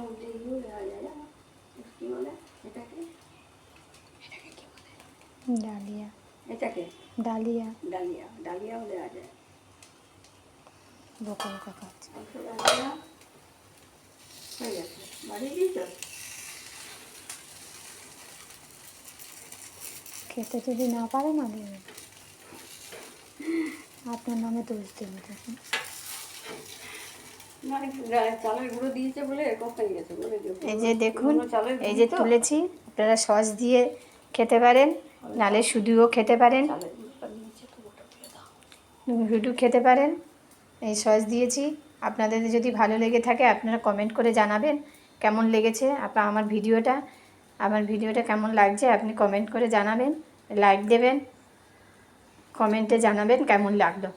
মধ্যে ইয়ে দেওয়া যায় জানো, কি বলে এটাকে, ডালিয়া, এটাকে ডালিয়া, ডালিয়া, ডালিয়াও দেওয়া যায়। বকুল কাকা ডালিয়া হয়ে গেছে, বাড়ি দিই তো। খেতে যদি না পারে না দেবে, আপনার নামে দোষ দেবে তখন। না চালের গুঁড়ো দিয়েছে বলে এরকম হয়ে গেছে বলে। এই যে দেখুন, এই যে তুলেছি, আপনারা সস দিয়ে খেতে পারেন, নালে শুধুও খেতে পারেন, শুধু খেতে পারেন। এই সস দিয়েছি, আপনাদের যদি ভালো লেগে থাকে আপনারা কমেন্ট করে জানাবেন কেমন লেগেছে আমার ভিডিওটা কেমন লাগছে আপনি কমেন্ট করে জানাবেন, লাইক দেবেন, কমেন্টে জানাবেন কেমন লাগলো।